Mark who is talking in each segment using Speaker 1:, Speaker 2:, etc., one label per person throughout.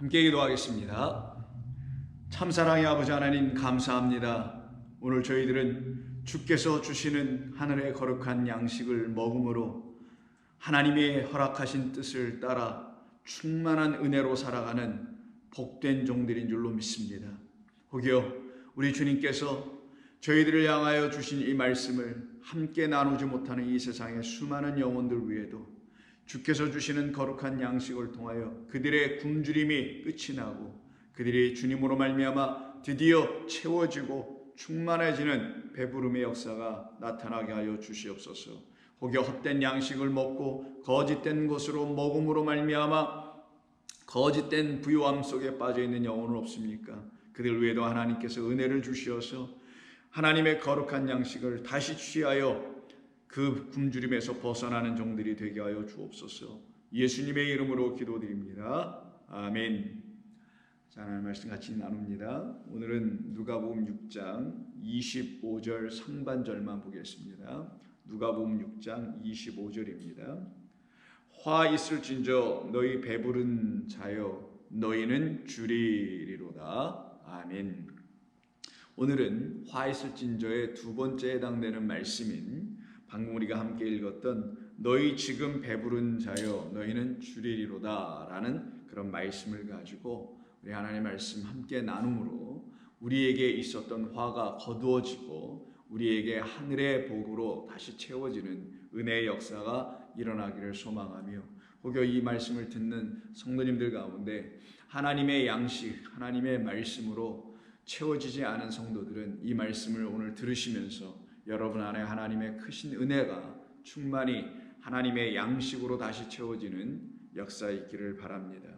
Speaker 1: 함께 기도하겠습니다. 참사랑의 아버지 하나님 감사합니다. 오늘 저희들은 주께서 주시는 하늘의 거룩한 양식을 먹음으로 하나님의 허락하신 뜻을 따라 충만한 은혜로 살아가는 복된 종들인 줄로 믿습니다. 혹여 우리 주님께서 저희들을 향하여 주신 이 말씀을 함께 나누지 못하는 이 세상의 수많은 영혼들 위에도 주께서 주시는 거룩한 양식을 통하여 그들의 굶주림이 끝이 나고 그들이 주님으로 말미암아 드디어 채워지고 충만해지는 배부름의 역사가 나타나게 하여 주시옵소서. 혹여 헛된 양식을 먹고 거짓된 것으로 먹음으로 말미암아 거짓된 부요함 속에 빠져있는 영혼은 없습니까? 그들 위에도 하나님께서 은혜를 주시어서 하나님의 거룩한 양식을 다시 취하여 그 굶주림에서 벗어나는 종들이 되게 하여 주옵소서. 예수님의 이름으로 기도드립니다. 아멘. 자, 하나님 말씀 같이 나눕니다. 오늘은 누가복음 6장 25절 상반절만 보겠습니다. 누가복음 6장 25절입니다. 화 있을진저 너희 배부른 자여 너희는 주리리로다. 아멘. 오늘은 화 있을진저의 두 번째 해당되는 말씀인 방금 우리가 함께 읽었던 너희 지금 배부른 자여 너희는 주리리로다 라는 그런 말씀을 가지고 우리 하나님의 말씀 함께 나눔으로 우리에게 있었던 화가 거두어지고 우리에게 하늘의 복으로 다시 채워지는 은혜의 역사가 일어나기를 소망하며 혹여 이 말씀을 듣는 성도님들 가운데 하나님의 양식, 하나님의 말씀으로 채워지지 않은 성도들은 이 말씀을 오늘 들으시면서 여러분 안에 하나님의 크신 은혜가 충만히 하나님의 양식으로 다시 채워지는 역사 있기를 바랍니다.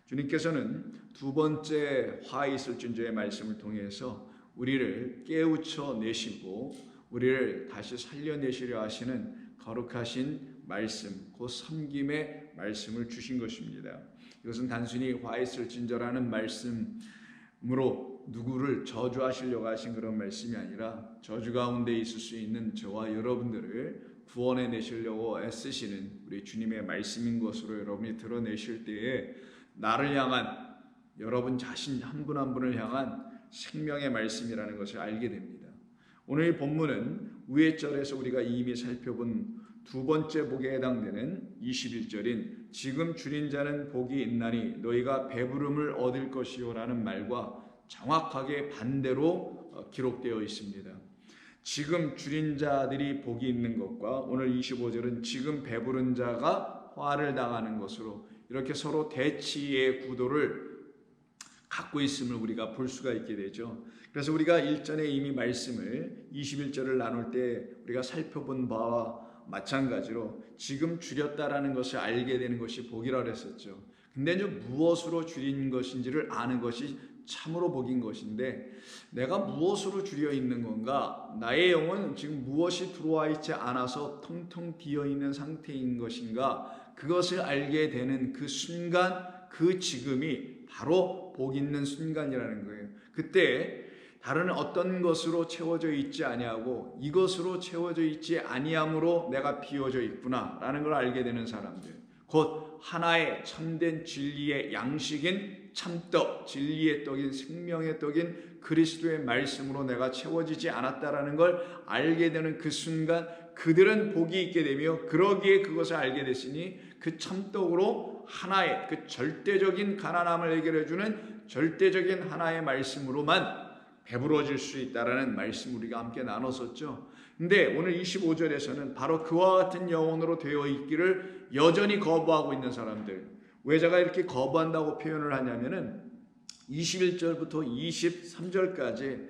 Speaker 1: 주님께서는 두 번째 화 있을진저의 말씀을 통해서 우리를 깨우쳐 내시고 우리를 다시 살려내시려 하시는 거룩하신 말씀, 곧 섬김의 말씀을 주신 것입니다. 이것은 단순히 화 있을진저라는 말씀으로 누구를 저주하시려고 하신 그런 말씀이 아니라 저주 가운데 있을 수 있는 저와 여러분들을 구원해 내시려고 애쓰시는 우리 주님의 말씀인 것으로 여러분이 드러내실 때에 나를 향한 여러분 자신 한 분 한 분을 향한 생명의 말씀이라는 것을 알게 됩니다. 오늘 이 본문은 위의 절에서 우리가 이미 살펴본 두 번째 복에 해당되는 21절인 지금 줄인 자는 복이 있나니 너희가 배부름을 얻을 것이요 라는 말과 정확하게 반대로 기록되어 있습니다. 지금 줄인 자들이 복이 있는 것과 오늘 25절은 지금 배부른 자가 화를 당하는 것으로 이렇게 서로 대치의 구도를 갖고 있음을 우리가 볼 수가 있게 되죠. 그래서 우리가 일전에 이미 말씀을 21절을 나눌 때 우리가 살펴본 바와 마찬가지로 지금 줄였다라는 것을 알게 되는 것이 복이라고 그랬었죠. 근데 이제 무엇으로 줄인 것인지를 아는 것이 참으로 복인 것인데 내가 무엇으로 줄여 있는 건가? 나의 영은 지금 무엇이 들어와 있지 않아서 텅텅 비어 있는 상태인 것인가? 그것을 알게 되는 그 순간, 그 지금이 바로 복 있는 순간이라는 거예요. 그때 다른 어떤 것으로 채워져 있지 아니하고 이것으로 채워져 있지 아니함으로 내가 비워져 있구나라는 걸 알게 되는 사람들, 곧 하나의 참된 진리의 양식인 참떡, 진리의 떡인 생명의 떡인 그리스도의 말씀으로 내가 채워지지 않았다라는 걸 알게 되는 그 순간 그들은 복이 있게 되며 그러기에 그것을 알게 됐으니 그 참떡으로 하나의 그 절대적인 가난함을 해결해주는 절대적인 하나의 말씀으로만 배부러질 수 있다라는 말씀 우리가 함께 나눴었죠. 근데 오늘 25절에서는 바로 그와 같은 영혼으로 되어 있기를 여전히 거부하고 있는 사람들, 왜 제가 이렇게 거부한다고 표현을 하냐면은 21절부터 23절까지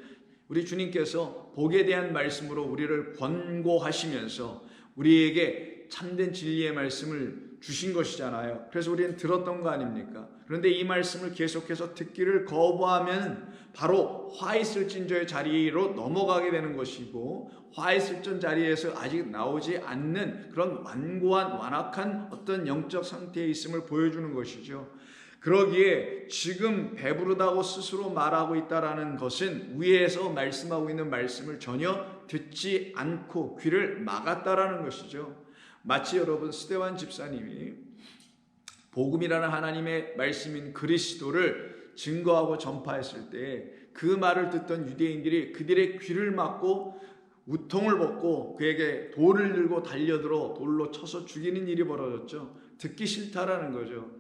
Speaker 1: 우리 주님께서 복에 대한 말씀으로 우리를 권고하시면서 우리에게 참된 진리의 말씀을 주신 것이잖아요. 그래서 우리는 들었던 거 아닙니까? 그런데 이 말씀을 계속해서 듣기를 거부하면 바로 화 있을진저의 자리로 넘어가게 되는 것이고 화 있을진 자리에서 아직 나오지 않는 그런 완고한 완악한 어떤 영적 상태에 있음을 보여주는 것이죠. 그러기에 지금 배부르다고 스스로 말하고 있다라는 것은 위에서 말씀하고 있는 말씀을 전혀 듣지 않고 귀를 막았다라는 것이죠. 마치 여러분 스데반 집사님이 복음이라는 하나님의 말씀인 그리스도를 증거하고 전파했을 때 그 말을 듣던 유대인들이 그들의 귀를 막고 우통을 벗고 그에게 돌을 들고 달려들어 돌로 쳐서 죽이는 일이 벌어졌죠. 듣기 싫다라는 거죠.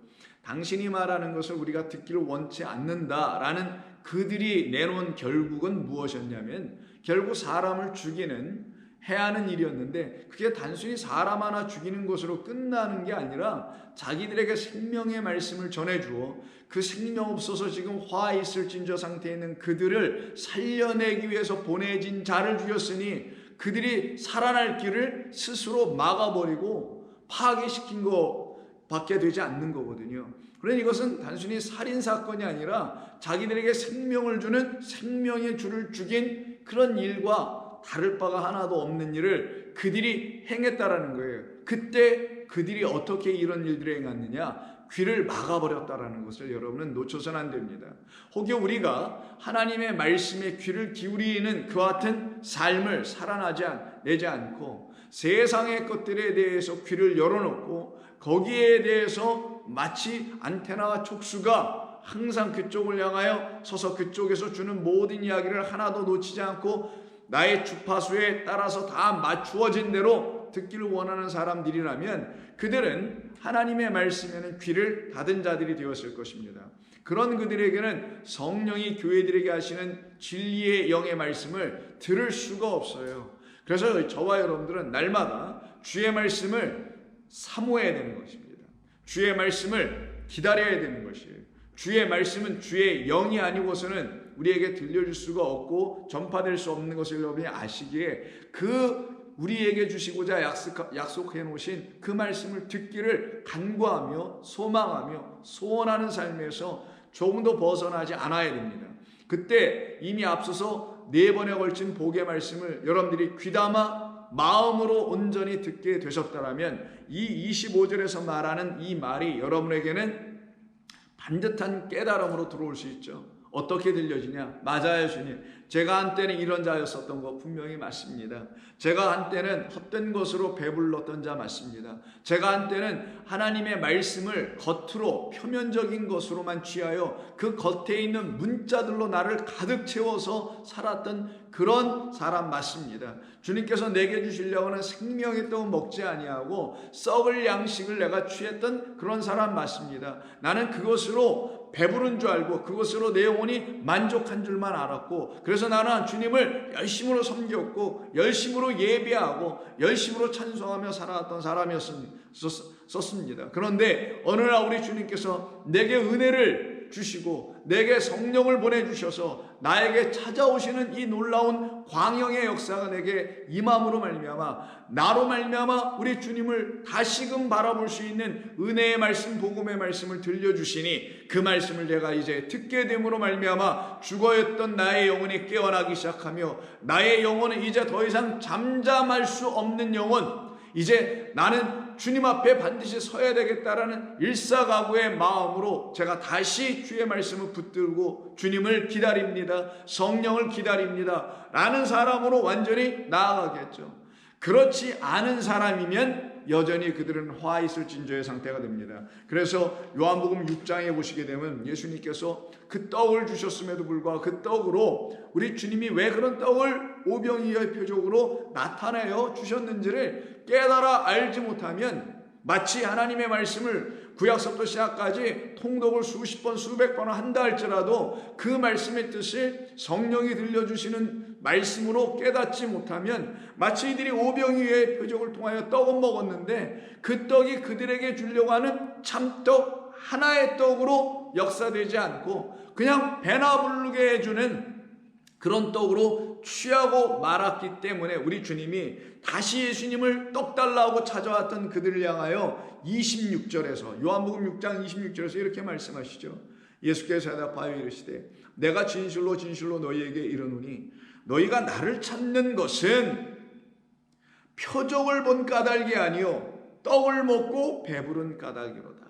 Speaker 1: 당신이 말하는 것을 우리가 듣기를 원치 않는다라는 그들이 내놓은 결국은 무엇이었냐면 결국 사람을 죽이는 해야 하는 일이었는데 그게 단순히 사람 하나 죽이는 것으로 끝나는 게 아니라 자기들에게 생명의 말씀을 전해주어 그 생명 없어서 지금 화 있을진저 상태에 있는 그들을 살려내기 위해서 보내진 자를 죽였으니 그들이 살아날 길을 스스로 막아버리고 파괴시킨 것밖에 되지 않는 거거든요. 그러니 이것은 단순히 살인사건이 아니라 자기들에게 생명을 주는 생명의 주를 죽인 그런 일과 다를 바가 하나도 없는 일을 그들이 행했다라는 거예요. 그때 그들이 어떻게 이런 일들을 행했느냐? 귀를 막아버렸다라는 것을 여러분은 놓쳐서는 안 됩니다. 혹여 우리가 하나님의 말씀에 귀를 기울이는 그와 같은 삶을 살아내지 않고 세상의 것들에 대해서 귀를 열어놓고 거기에 대해서 마치 안테나와 촉수가 항상 그쪽을 향하여 서서 그쪽에서 주는 모든 이야기를 하나도 놓치지 않고 나의 주파수에 따라서 다 맞추어진 대로 듣기를 원하는 사람들이라면 그들은 하나님의 말씀에는 귀를 닫은 자들이 되었을 것입니다. 그런 그들에게는 성령이 교회들에게 하시는 진리의 영의 말씀을 들을 수가 없어요. 그래서 저와 여러분들은 날마다 주의 말씀을 사모해야 되는 것입니다. 주의 말씀을 기다려야 되는 것이에요. 주의 말씀은 주의 영이 아니고서는 우리에게 들려줄 수가 없고 전파될 수 없는 것을 여러분이 아시기에 우리에게 주시고자 약속해 놓으신 그 말씀을 듣기를 간구하며 소망하며 소원하는 삶에서 조금도 벗어나지 않아야 됩니다. 그때 이미 앞서서 4번에 걸친 복의 말씀을 여러분들이 귀담아 마음으로 온전히 듣게 되셨다면 이 25절에서 말하는 이 말이 여러분에게는 반듯한 깨달음으로 들어올 수 있죠. 어떻게 들려지냐? 맞아요, 주님. 제가 한때는 이런 자였었던 거 분명히 맞습니다. 제가 한때는 헛된 것으로 배불렀던 자 맞습니다. 제가 한때는 하나님의 말씀을 겉으로 표면적인 것으로만 취하여 그 겉에 있는 문자들로 나를 가득 채워서 살았던 그런 사람 맞습니다. 주님께서 내게 주시려고 하는 생명의 떡은 먹지 아니하고 썩을 양식을 내가 취했던 그런 사람 맞습니다. 나는 그것으로 배부른 줄 알고 그것으로 내 영혼이 만족한 줄만 알았고 그래서 나는 주님을 열심으로 섬겼고 열심으로 예배하고 열심으로 찬송하며 살아왔던 사람이었습니다. 그런데 어느 날 우리 주님께서 내게 은혜를 주시고 내게 성령을 보내주셔서 나에게 찾아오시는 이 놀라운 광영의 역사가 내게 임함으로 말미암아 나로 말미암아 우리 주님을 다시금 바라볼 수 있는 은혜의 말씀 복음의 말씀을 들려주시니 그 말씀을 내가 이제 듣게 됨으로 말미암아 죽어있던 나의 영혼이 깨어나기 시작하며 나의 영혼은 이제 더 이상 잠잠할 수 없는 영혼 이제 나는 주님 앞에 반드시 서야 되겠다라는 일사각오의 마음으로 제가 다시 주의 말씀을 붙들고 주님을 기다립니다. 성령을 기다립니다. 라는 사람으로 완전히 나아가겠죠. 그렇지 않은 사람이면 여전히 그들은 화 있을 진저의 상태가 됩니다. 그래서 요한복음 6장에 보시게 되면 예수님께서 그 떡을 주셨음에도 불구하고 그 떡으로 우리 주님이 왜 그런 떡을 오병이어의 표적으로 나타내어 주셨는지를 깨달아 알지 못하면 마치 하나님의 말씀을 구약서부터 시작까지 통독을 수십 번 수백 번 한다 할지라도 그 말씀의 뜻을 성령이 들려주시는 말씀으로 깨닫지 못하면 마치 이들이 오병이어의 표적을 통하여 떡은 먹었는데 그 떡이 그들에게 주려고 하는 참떡 하나의 떡으로 역사되지 않고 그냥 배나 부르게 해주는 그런 떡으로 취하고 말았기 때문에 우리 주님이 다시 예수님을 떡 달라고 찾아왔던 그들을 향하여 26절에서 요한복음 6장 26절에서 이렇게 말씀하시죠. 예수께서 대답하여 이르시되 내가 진실로 진실로 너희에게 이르노니 너희가 나를 찾는 것은 표적을 본 까닭이 아니요 떡을 먹고 배부른 까닭이로다.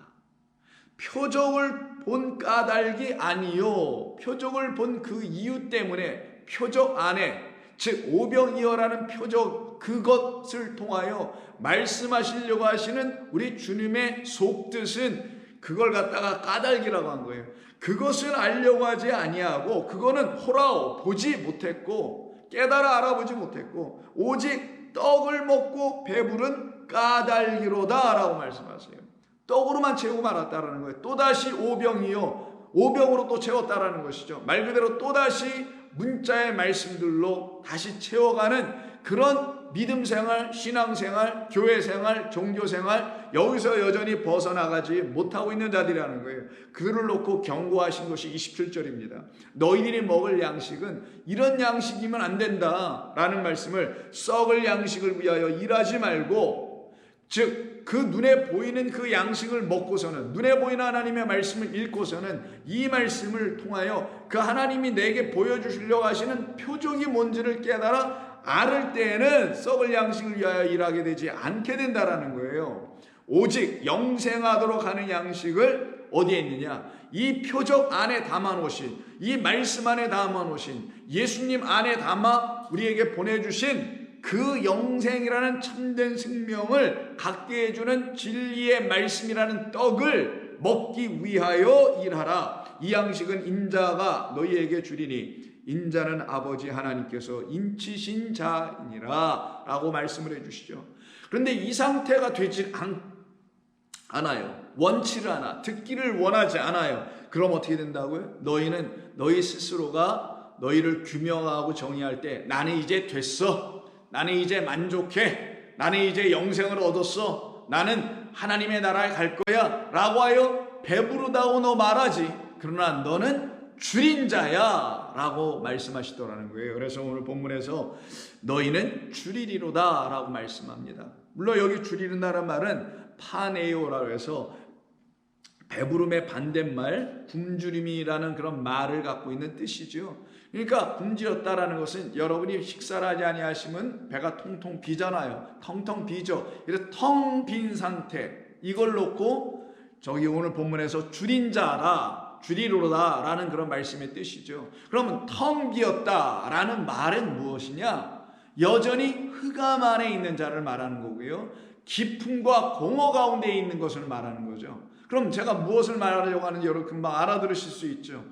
Speaker 1: 표적을 본 까닭이 아니요 표적을 본 그 이유 때문에 표적 안에 즉 오병이어라는 표적 그것을 통하여 말씀하시려고 하시는 우리 주님의 속뜻은 그걸 갖다가 까닭이라고 한 거예요. 그것을 알려고 하지 아니하고 그거는 호라오 보지 못했고 깨달아 알아보지 못했고 오직 떡을 먹고 배부른 까닭이로다 라고 말씀하세요. 떡으로만 채우고 말았다라는 거예요. 또다시 오병이요 오병으로 또 채웠다라는 것이죠. 말 그대로 또다시 문자의 말씀들로 다시 채워가는 그런 믿음 생활, 신앙 생활, 교회 생활, 종교 생활 여기서 여전히 벗어나가지 못하고 있는 자들이라는 거예요. 그들을 놓고 경고하신 것이 27절입니다. 너희들이 먹을 양식은 이런 양식이면 안 된다라는 말씀을 썩을 양식을 위하여 일하지 말고 즉 그 눈에 보이는 그 양식을 먹고서는 눈에 보이는 하나님의 말씀을 읽고서는 이 말씀을 통하여 그 하나님이 내게 보여주시려고 하시는 표적이 뭔지를 깨달아 알을 때에는 썩을 양식을 위하여 일하게 되지 않게 된다라는 거예요. 오직 영생하도록 하는 양식을 어디에 있느냐? 이 표적 안에 담아놓으신 이 말씀 안에 담아놓으신 예수님 안에 담아 우리에게 보내주신 그 영생이라는 참된 생명을 갖게 해주는 진리의 말씀이라는 떡을 먹기 위하여 일하라. 이 양식은 인자가 너희에게 주리니 인자는 아버지 하나님께서 인치신 자이니라 라고 말씀을 해주시죠. 그런데 이 상태가 되지 않아요. 원치를 않아. 듣기를 원하지 않아요. 그럼 어떻게 된다고요? 너희는 너희 스스로가 너희를 규명하고 정의할 때 나는 이제 됐어. 나는 이제 만족해. 나는 이제 영생을 얻었어. 나는 하나님의 나라에 갈 거야 라고 하여 배부르다고 너 말하지. 그러나 너는 줄인 자야 라고 말씀하시더라는 거예요. 그래서 오늘 본문에서 너희는 줄이리로다 라고 말씀합니다. 물론 여기 줄이는다는 말은 파네오라고 해서 배부름의 반대말 굶주림이라는 그런 말을 갖고 있는 뜻이죠. 그러니까 굶주렸다라는 것은 여러분이 식사를 하지 아니하시면 배가 통통 비잖아요. 텅텅 비죠. 그래서 텅 빈 상태 이걸 놓고 저기 오늘 본문에서 줄인 자라 줄이로다 라는 그런 말씀의 뜻이죠. 그러면 텅 비었다라는 말은 무엇이냐? 여전히 흑암 안에 있는 자를 말하는 거고요. 기품과 공허 가운데 있는 것을 말하는 거죠. 그럼 제가 무엇을 말하려고 하는지 여러분 금방 알아들으실 수 있죠.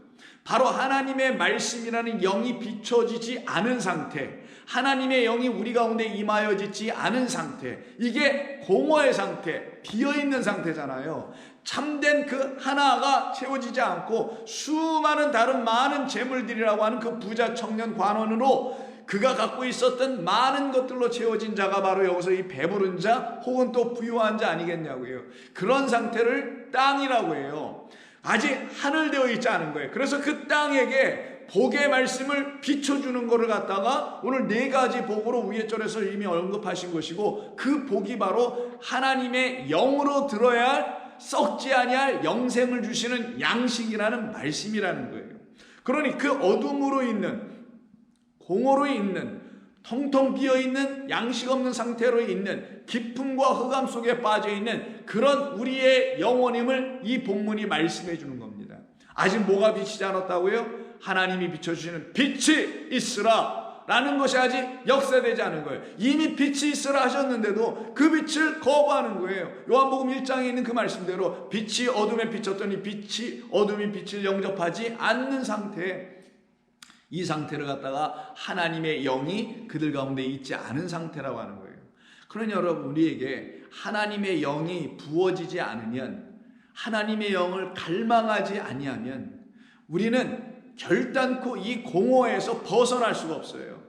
Speaker 1: 바로 하나님의 말씀이라는 영이 비춰지지 않은 상태, 하나님의 영이 우리 가운데 임하여지지 않은 상태, 이게 공허의 상태, 비어있는 상태잖아요. 참된 그 하나가 채워지지 않고 수많은 다른 많은 재물들이라고 하는 그 부자 청년 관원으로 그가 갖고 있었던 많은 것들로 채워진 자가 바로 여기서 이 배부른 자 혹은 또 부유한 자 아니겠냐고요. 그런 상태를 땅이라고 해요. 아직 하늘되어 있지 않은 거예요. 그래서 그 땅에게 복의 말씀을 비춰주는 것을 갖다가 오늘 4가지 복으로 위에 절에서 이미 언급하신 것이고 그 복이 바로 하나님의 영으로 들어야 할 썩지 아니할 영생을 주시는 양식이라는 말씀이라는 거예요. 그러니 그 어둠으로 있는 공허로 있는 텅텅 비어있는 양식 없는 상태로 있는 기쁨과 흑암 속에 빠져있는 그런 우리의 영혼임을 이 본문이 말씀해 주는 겁니다. 아직 뭐가 비치지 않았다고요? 하나님이 비춰주시는 빛이 있으라 라는 것이 아직 역사되지 않은 거예요. 이미 빛이 있으라 하셨는데도 그 빛을 거부하는 거예요. 요한복음 1장에 있는 그 말씀대로 빛이 어둠에 비쳤더니 빛이 어둠이 빛을 영접하지 않는 상태, 이 상태를 갖다가 하나님의 영이 그들 가운데 있지 않은 상태라고 하는 거예요. 그러니 여러분 우리에게 하나님의 영이 부어지지 않으면, 하나님의 영을 갈망하지 아니하면 우리는 결단코 이 공허에서 벗어날 수가 없어요.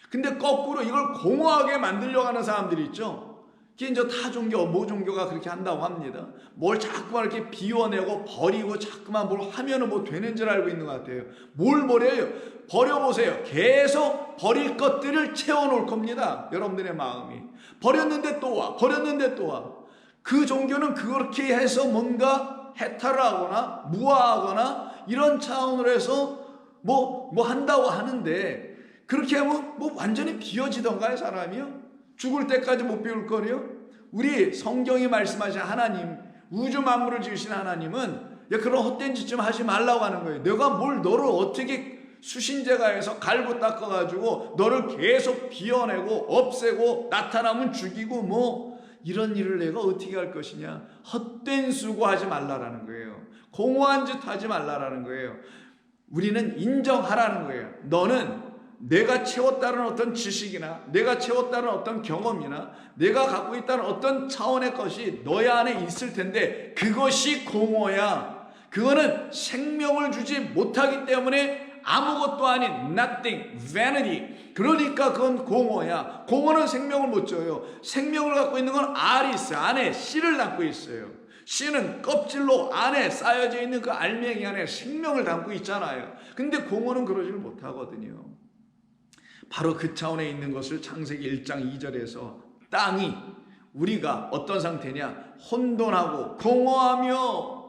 Speaker 1: 근데 거꾸로 이걸 공허하게 만들려고 하는 사람들이 있죠. 이게 이제 타 종교, 모 종교가 그렇게 한다고 합니다. 뭘 자꾸만 이렇게 비워내고 버리고 자꾸만 뭘 하면은 뭐 되는 줄 알고 있는 것 같아요. 뭘 버려요? 버려보세요. 계속 버릴 것들을 채워놓을 겁니다. 여러분들의 마음이. 버렸는데 또 와, 버렸는데 또 와. 그 종교는 그렇게 해서 뭔가 해탈을 하거나 무화하거나 이런 차원으로 해서 뭐 한다고 하는데, 그렇게 하면 뭐 완전히 비워지던가요, 사람이요? 죽을 때까지 못 비울 거리요? 우리 성경이 말씀하신 하나님, 우주 만물을 지으신 하나님은 그런 헛된 짓 좀 하지 말라고 하는 거예요. 내가 뭘 너를 어떻게 수신제가 해서 갈고 닦아가지고 너를 계속 비워내고 없애고 나타나면 죽이고 뭐 이런 일을 내가 어떻게 할 것이냐. 헛된 수고하지 말라라는 거예요. 공허한 짓 하지 말라라는 거예요. 우리는 인정하라는 거예요. 너는 내가 채웠다는 어떤 지식이나 내가 채웠다는 어떤 경험이나 내가 갖고 있다는 어떤 차원의 것이 너의 안에 있을 텐데 그것이 공허야. 그거는 생명을 주지 못하기 때문에 아무것도 아닌 nothing, vanity. 그러니까 그건 공허야. 공허는 생명을 못 줘요. 생명을 갖고 있는 건 알이 있어요. 안에 씨를 담고 있어요. 씨는 껍질로 안에 쌓여져 있는 그 알맹이 안에 생명을 담고 있잖아요. 근데 공허는 그러지를 못하거든요. 바로 그 차원에 있는 것을 창세기 1장 2절에서 땅이 우리가 어떤 상태냐? 혼돈하고 공허하며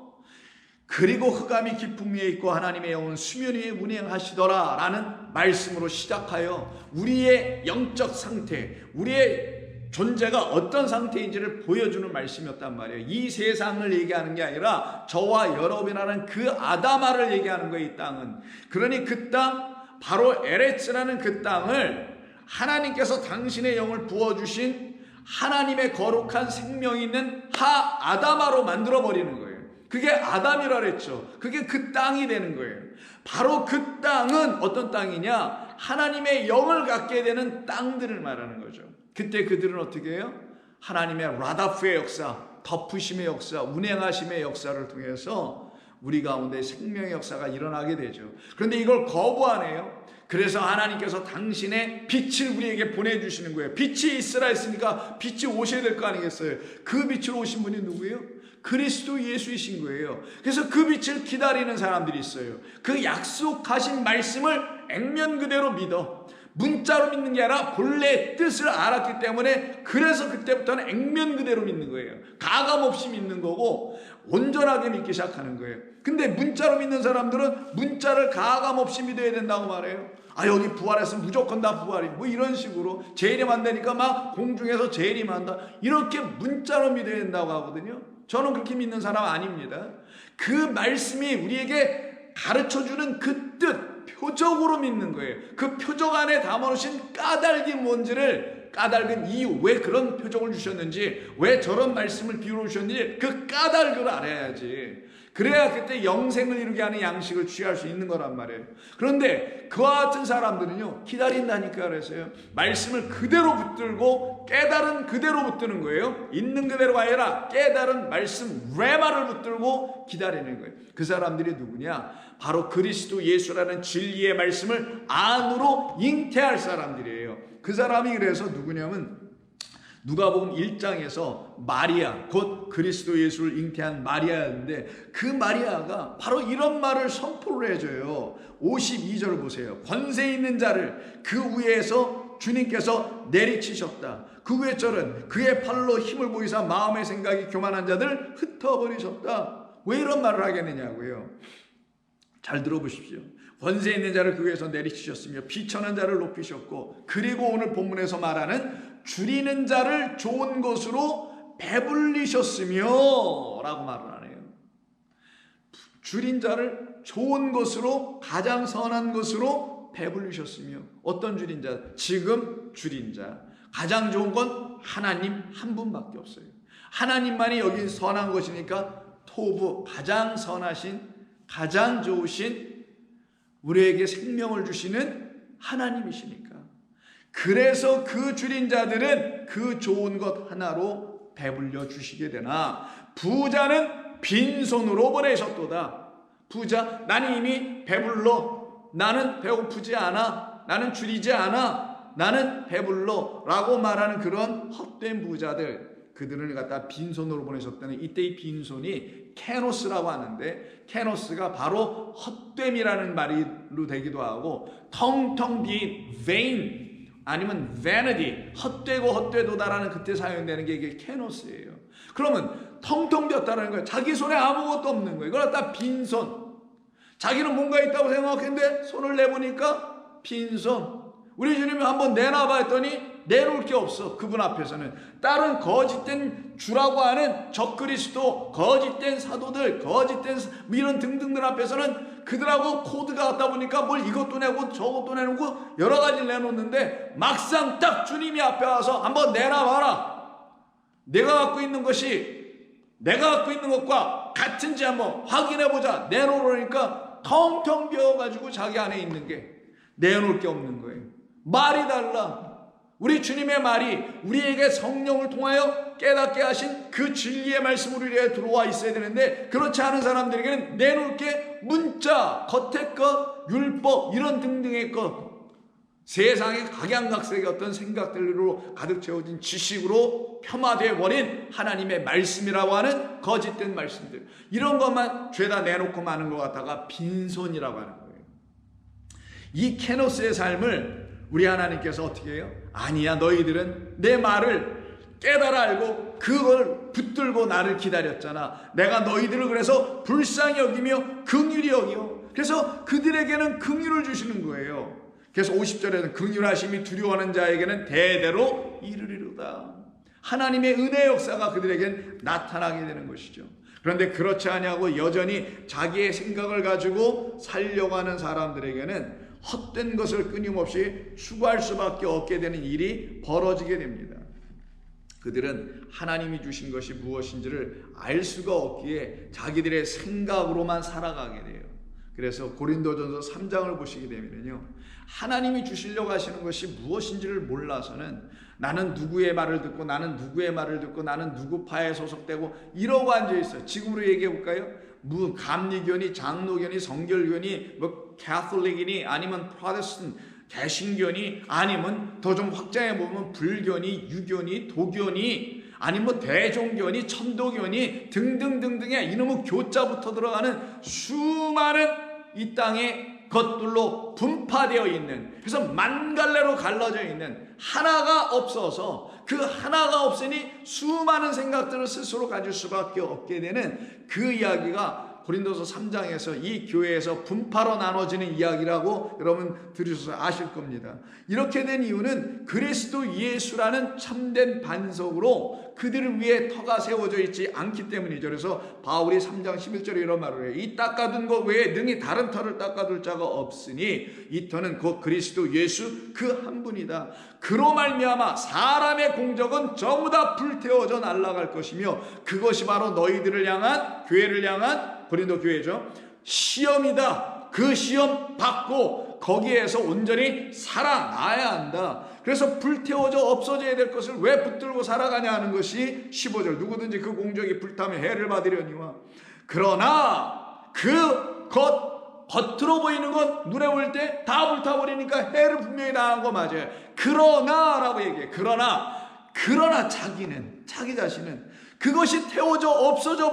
Speaker 1: 그리고 흑암이 깊음 위에 있고 하나님의 영은 수면 위에 운행하시더라 라는 말씀으로 시작하여 우리의 영적 상태, 우리의 존재가 어떤 상태인지를 보여주는 말씀이었단 말이에요. 이 세상을 얘기하는 게 아니라 저와 여러분이라는 그 아다마를 얘기하는 거예요. 이 땅은. 그러니 그 땅, 바로 에레츠라는 그 땅을 하나님께서 당신의 영을 부어주신 하나님의 거룩한 생명이 있는 아다마로 만들어버리는 거예요. 그게 아담이라 그랬죠. 그게 그 땅이 되는 거예요. 바로 그 땅은 어떤 땅이냐? 하나님의 영을 갖게 되는 땅들을 말하는 거죠. 그때 그들은 어떻게 해요? 하나님의 라다프의 역사, 덮으심의 역사, 운행하심의 역사를 통해서 우리 가운데 생명의 역사가 일어나게 되죠. 그런데 이걸 거부하네요. 그래서 하나님께서 당신의 빛을 우리에게 보내주시는 거예요. 빛이 있으라 했으니까 빛이 오셔야 될 거 아니겠어요? 그 빛으로 오신 분이 누구예요? 그리스도 예수이신 거예요. 그래서 그 빛을 기다리는 사람들이 있어요. 그 약속하신 말씀을 액면 그대로 믿어. 문자로 믿는 게 아니라 본래의 뜻을 알았기 때문에 그래서 그때부터는 액면 그대로 믿는 거예요. 가감 없이 믿는 거고 온전하게 믿기 시작하는 거예요. 근데 문자로 믿는 사람들은 문자를 가감 없이 믿어야 된다고 말해요. 여기 부활했으면 무조건 다 부활이 뭐 이런 식으로 재림한다니까 막 공중에서 재림한다 이렇게 문자로 믿어야 된다고 하거든요. 저는 그렇게 믿는 사람 아닙니다. 그 말씀이 우리에게 가르쳐주는 그 뜻, 표적으로 믿는 거예요. 그 표적 안에 담아놓으신 까닭이 뭔지를, 까닭은 이유, 왜 그런 표적을 주셨는지, 왜 저런 말씀을 비유로 주셨는지 그 까닭을 알아야지. 그래야 그때 영생을 이루게 하는 양식을 취할 수 있는 거란 말이에요. 그런데 그와 같은 사람들은요, 기다린다니까 그래서요. 말씀을 그대로 붙들고 깨달은 그대로 붙드는 거예요. 있는 그대로가 아니라 깨달은 말씀 레마를 붙들고 기다리는 거예요. 그 사람들이 누구냐? 바로 그리스도 예수라는 진리의 말씀을 안으로 잉태할 사람들이에요. 그 사람이 그래서 누구냐면 누가복음 1장에서 마리아, 곧 그리스도 예수를 잉태한 마리아였는데 그 마리아가 바로 이런 말을 선포를 해줘요. 52절을 보세요. 권세 있는 자를 그 위에서 주님께서 내리치셨다. 그 위에 절은 그의 팔로 힘을 보이사 마음의 생각이 교만한 자들을 흩어버리셨다. 왜 이런 말을 하겠느냐고요. 잘 들어보십시오. 권세 있는 자를 그 위에서 내리치셨으며 비천한 자를 높이셨고, 그리고 오늘 본문에서 말하는 줄이는 자를 좋은 것으로 배불리셨으며 라고 말을 하네요. 줄인 자를 좋은 것으로, 가장 선한 것으로 배불리셨으며, 어떤 줄인 자? 지금 줄인 자. 가장 좋은 건 하나님 한 분밖에 없어요. 하나님만이 여기 선한 것이니까 토부, 가장 선하신, 가장 좋으신, 우리에게 생명을 주시는 하나님이시니까. 그래서 그 줄인 자들은 그 좋은 것 하나로 배불려 주시게 되나, 부자는 빈손으로 보내셨도다. 부자, 나는 이미 배불러, 나는 배고프지 않아, 나는 줄이지 않아, 나는 배불러 라고 말하는 그런 헛된 부자들, 그들을 갖다 빈손으로 보내셨다는, 이때 이 빈손이 케노스라고 하는데, 케노스가 바로 헛됨이라는 말로 되기도 하고, 텅텅 빈, vain, 아니면 vanity, 헛되고 헛되도다라는 그때 사용되는 게 이게 케노스예요. 그러면 텅텅 비었다는 거예요. 자기 손에 아무것도 없는 거예요. 이걸 갖다 빈손. 자기는 뭔가 있다고 생각했는데 손을 내보니까 빈손. 우리 주님이 한번 내놔봐 했더니 내놓을 게 없어. 그분 앞에서는 다른 거짓된 주라고 하는 적그리스도, 거짓된 사도들, 거짓된 이런 등등들 앞에서는 그들하고 코드가 같다 보니까 뭘 이것도 내고 저것도 내놓고 여러 가지를 내놓는데, 막상 딱 주님이 앞에 와서 한번 내놔봐라, 내가 갖고 있는 것과 같은지 한번 확인해보자. 내놓으니까 텅텅 비어가지고 자기 안에 있는 게 내놓을 게 없는 거예요. 말이 달라. 우리 주님의 말이 우리에게 성령을 통하여 깨닫게 하신 그 진리의 말씀으로 우리에게 들어와 있어야 되는데, 그렇지 않은 사람들에게는 내놓을 게 문자, 겉의 것, 율법 이런 등등의 것, 세상의 각양각색의 어떤 생각들로 가득 채워진 지식으로 폄하되어 버린 하나님의 말씀이라고 하는 거짓된 말씀들, 이런 것만 죄다 내놓고 마는 것 같다가 빈손이라고 하는 거예요. 이 케노스의 삶을 우리 하나님께서 어떻게 해요? 아니야, 너희들은 내 말을 깨달아 알고 그걸 붙들고 나를 기다렸잖아. 내가 너희들을 그래서 불쌍히 여기며 긍휼히 여기요. 그래서 그들에게는 긍휼을 주시는 거예요. 그래서 50절에는 긍휼하심이 두려워하는 자에게는 대대로 이르리로다. 하나님의 은혜의 역사가 그들에게는 나타나게 되는 것이죠. 그런데 그렇지 아니하고 여전히 자기의 생각을 가지고 살려고 하는 사람들에게는 헛된 것을 끊임없이 추구할 수밖에 없게 되는 일이 벌어지게 됩니다. 그들은 하나님이 주신 것이 무엇인지를 알 수가 없기에 자기들의 생각으로만 살아가게 돼요. 그래서 고린도전서 3장을 보시게 되면요, 하나님이 주시려고 하시는 것이 무엇인지를 몰라서는 나는 누구의 말을 듣고 나는 누구의 말을 듣고 나는 누구 파에 소속되고 이러고 앉아있어요. 지금으로 얘기해 볼까요? 감리교니 장로교니 성결교니 캐톨릭이니 아니면 프로테스탄트 개신교니 아니면 더 좀 확장해 보면 불교니 유교니 도교니 아니면 대종교니 천도교니 등등등등의 이놈의 교자부터 들어가는 수많은 이 땅의 것들로 분파되어 있는, 그래서 만갈래로 갈라져 있는, 하나가 없어서 그 하나가 없으니 수많은 생각들을 스스로 가질 수밖에 없게 되는 그 이야기가 고린도서 3장에서 이 교회에서 분파로 나눠지는 이야기라고 여러분 들으셔서 아실 겁니다. 이렇게 된 이유는 그리스도 예수라는 참된 반석으로 그들을 위해 터가 세워져 있지 않기 때문이죠. 그래서 바울이 3장 11절에 이런 말을 해요. 이 닦아둔 것 외에 능히 다른 터를 닦아둘 자가 없으니 이 터는 곧 그리스도 예수 그 한 분이다. 그로 말미암아 사람의 공적은 전부 다 불태워져 날아갈 것이며 그것이 바로 너희들을 향한, 교회를 향한, 고린도 교회죠, 시험이다. 그 시험 받고 거기에서 온전히 살아나야 한다. 그래서 불태워져 없어져야 될 것을 왜 붙들고 살아가냐 하는 것이 15절. 누구든지 그 공적이 불타면 해를 받으려니와. 그러나 그 겉으로 보이는 것, 눈에 보일 때 다 불타버리니까 해를 분명히 당한 거 맞아요. 그러나라고 얘기해. 그러나 자기는, 자기 자신은 그것이 태워져 없어져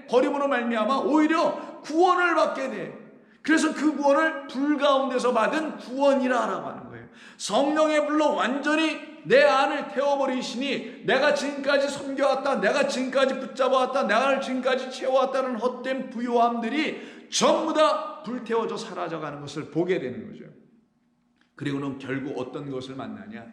Speaker 1: 버림으로 말미암아 오히려 구원을 받게 돼. 그래서 그 구원을 불 가운데서 받은 구원이라고 하는 거예요. 성령의 불로 완전히 내 안을 태워버리시니 내가 지금까지 섬겨왔다, 내가 지금까지 붙잡아왔다, 내가 지금까지 채워왔다는 헛된 부요함들이 전부 다 불태워져 사라져가는 것을 보게 되는 거죠. 그리고는 결국 어떤 것을 만나냐?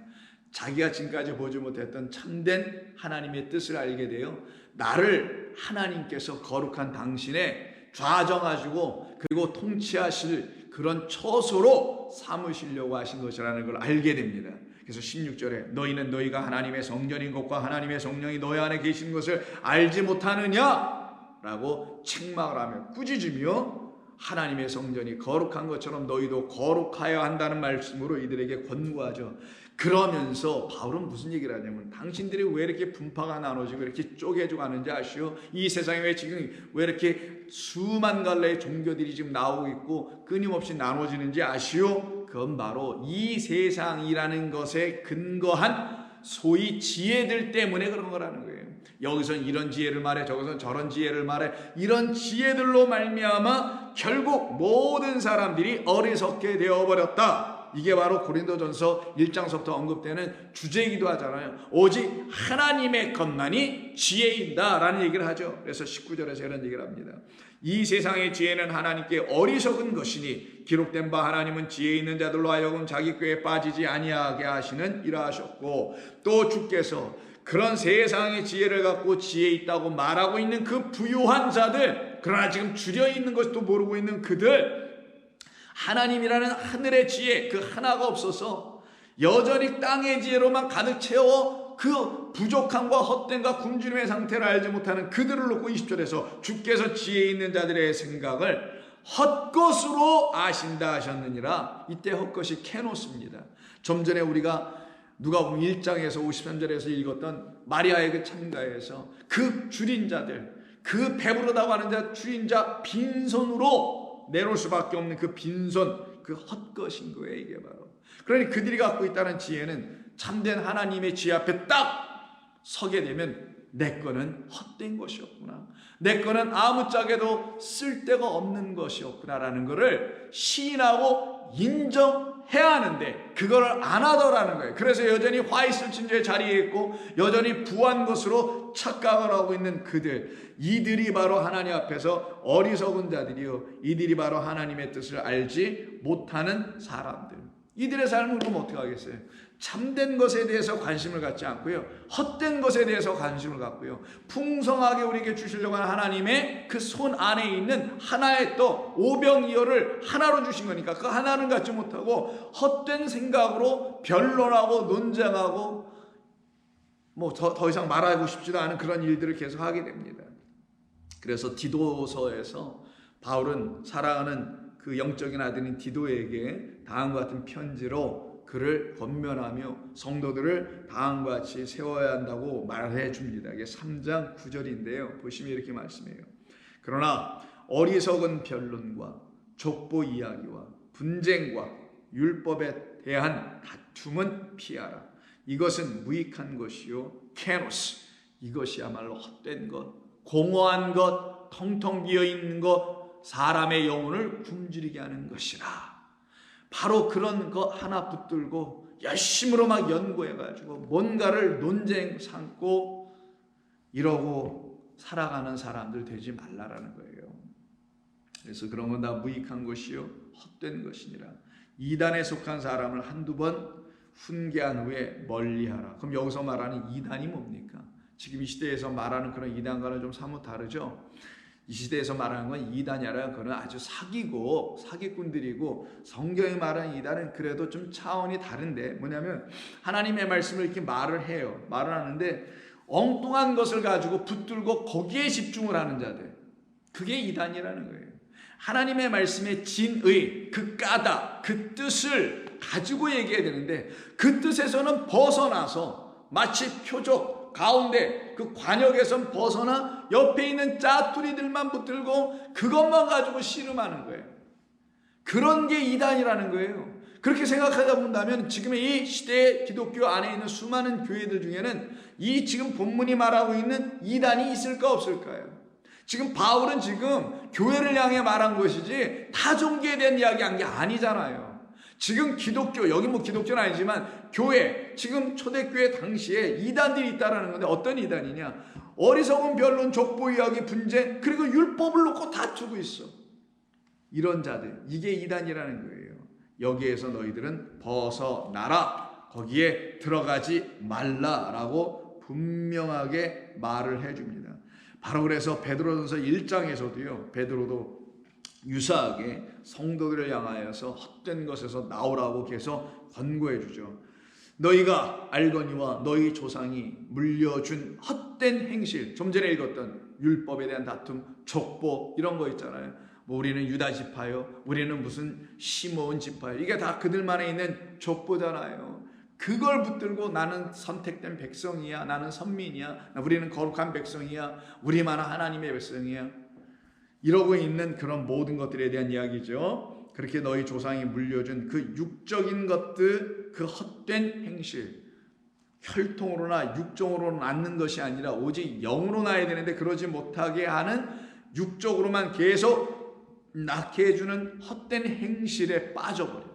Speaker 1: 자기가 지금까지 보지 못했던 참된 하나님의 뜻을 알게 되어 나를 하나님께서 거룩한 당신의 좌정하시고 그리고 통치하실 그런 처소로 삼으시려고 하신 것이라는 걸 알게 됩니다. 그래서 16절에 너희는 너희가 하나님의 성전인 것과 하나님의 성령이 너희 안에 계신 것을 알지 못하느냐? 라고 책망을 하며 꾸짖으며 하나님의 성전이 거룩한 것처럼 너희도 거룩하여야 한다는 말씀으로 이들에게 권고하죠. 그러면서 바울은 무슨 얘기를 하냐면 당신들이 왜 이렇게 분파가 나눠지고 이렇게 쪼개져 가는지 아시오? 이 세상에 왜 이렇게 수만 갈래의 종교들이 지금 나오고 있고 끊임없이 나눠지는지 아시오? 그건 바로 이 세상이라는 것에 근거한 소위 지혜들 때문에 그런 거라는 거예요. 여기선 이런 지혜를 말해, 저기선 저런 지혜를 말해. 이런 지혜들로 말미암아 결국 모든 사람들이 어리석게 되어버렸다. 이게 바로 고린도전서 1장서부터 언급되는 주제이기도 하잖아요. 오직 하나님의 것만이 지혜이다 라는 얘기를 하죠. 그래서 19절에서 이런 얘기를 합니다. 이 세상의 지혜는 하나님께 어리석은 것이니 기록된 바 하나님은 지혜 있는 자들로 하여금 자기 꾀에 빠지지 아니하게 하시는 일하셨고, 또 주께서 그런 세상의 지혜를 갖고 지혜 있다고 말하고 있는 그 부유한 자들, 그러나 지금 줄여 있는 것도 모르고 있는 그들, 하나님이라는 하늘의 지혜 그 하나가 없어서 여전히 땅의 지혜로만 가득 채워 그 부족함과 헛됨과 굶주림의 상태를 알지 못하는 그들을 놓고 20절에서 주께서 지혜 있는 자들의 생각을 헛것으로 아신다 하셨느니라. 이때 헛것이 케노스입니다. 좀 전에 우리가 누가복음 1장에서 53절에서 읽었던 마리아의 그 참가에서 그 줄인 자들, 그 배부르다고 하는 자 줄인 자 빈손으로 내놓을 수밖에 없는 그 빈손, 그 헛것인 거예요. 이게 바로. 그러니 그들이 갖고 있다는 지혜는 참된 하나님의 지혜 앞에 딱 서게 되면 내 거는 헛된 것이었구나, 내 거는 아무짝에도 쓸데가 없는 것이었구나라는 것을 시인하고 인정해야 하는데 그거를 안 하더라는 거예요. 그래서 여전히 화있을 진주의 자리에 있고 여전히 부한 것으로 착각을 하고 있는 그들, 이들이 바로 하나님 앞에서 어리석은 자들이요, 이들이 바로 하나님의 뜻을 알지 못하는 사람들. 이들의 삶을 그럼 어떻게 하겠어요? 참된 것에 대해서 관심을 갖지 않고요, 헛된 것에 대해서 관심을 갖고요, 풍성하게 우리에게 주시려고 하는 하나님의 그 손 안에 있는 하나의 떡 오병이어를 하나로 주신 거니까 그 하나는 갖지 못하고 헛된 생각으로 변론하고 논쟁하고 더 이상 말하고 싶지도 않은 그런 일들을 계속 하게 됩니다. 그래서 디도서에서 바울은 사랑하는 그 영적인 아들인 디도에게 다음과 같은 편지로 그를 권면하며 성도들을 다음과 같이 세워야 한다고 말해 줍니다. 이게 3장 9절인데요. 보시면 이렇게 말씀해요. 그러나 어리석은 변론과 족보 이야기와 분쟁과 율법에 대한 다툼은 피하라. 이것은 무익한 것이요 케노스, 이것이야말로 헛된 것, 공허한 것, 텅텅 비어있는 것, 사람의 영혼을 굶주리게 하는 것이라. 바로 그런 거 하나 붙들고 열심으로 막 연구해가지고 뭔가를 논쟁 삼고 이러고 살아가는 사람들 되지 말라라는 거예요. 그래서 그런 건 다 무익한 것이요 헛된 것이니라. 이단에 속한 사람을 한두 번 훈계한 후에 멀리하라. 그럼 여기서 말하는 이단이 뭡니까? 지금 이 시대에서 말하는 그런 이단과는 좀 사뭇 다르죠. 이 시대에서 말하는 건 이단이 아니라 그건 아주 사기꾼들이고, 성경이 말하는 이단은 그래도 좀 차원이 다른데, 뭐냐면 하나님의 말씀을 이렇게 말을 하는데 엉뚱한 것을 가지고 붙들고 거기에 집중을 하는 자들, 그게 이단이라는 거예요. 하나님의 말씀의 진의, 그 까닭, 그 뜻을 가지고 얘기해야 되는데 그 뜻에서는 벗어나서 마치 표적 가운데 그 관역에선 벗어나 옆에 있는 짜투리들만 붙들고 그것만 가지고 씨름하는 거예요. 그런 게 이단이라는 거예요. 그렇게 생각하다 본다면 지금의 이 시대의 기독교 안에 있는 수많은 교회들 중에는 이 지금 본문이 말하고 있는 이단이 있을까 없을까요? 지금 바울은 지금 교회를 향해 말한 것이지 타종교에 대한 이야기한 게 아니잖아요. 지금 기독교, 여기 기독교는 아니지만 교회, 지금 초대교회 당시에 이단들이 있다라는 건데 어떤 이단이냐? 어리석은 변론, 족보 이야기, 분쟁, 그리고 율법을 놓고 다투고 있어. 이런 자들, 이게 이단이라는 거예요. 여기에서 너희들은 벗어나라, 거기에 들어가지 말라라고 분명하게 말을 해줍니다. 바로 그래서 베드로전서 1장에서도요, 베드로도 유사하게 성도들을 향하여서 헛된 것에서 나오라고 계속 권고해 주죠. 너희가 알거니와 너희 조상이 물려준 헛된 행실, 좀 전에 읽었던 율법에 대한 다툼, 족보 이런 거 있잖아요. 우리는 유다 지파요, 우리는 무슨 시므온 지파요, 이게 다 그들만에 있는 족보잖아요. 그걸 붙들고 나는 선택된 백성이야, 나는 선민이야, 우리는 거룩한 백성이야, 우리만 하나님의 백성이야, 이러고 있는 그런 모든 것들에 대한 이야기죠. 그렇게 너희 조상이 물려준 그 육적인 것들, 그 헛된 행실, 혈통으로나 육종으로는 낳는 것이 아니라 오직 영으로 낳아야 되는데 그러지 못하게 하는 육적으로만 계속 낳게 해주는 헛된 행실에 빠져버려.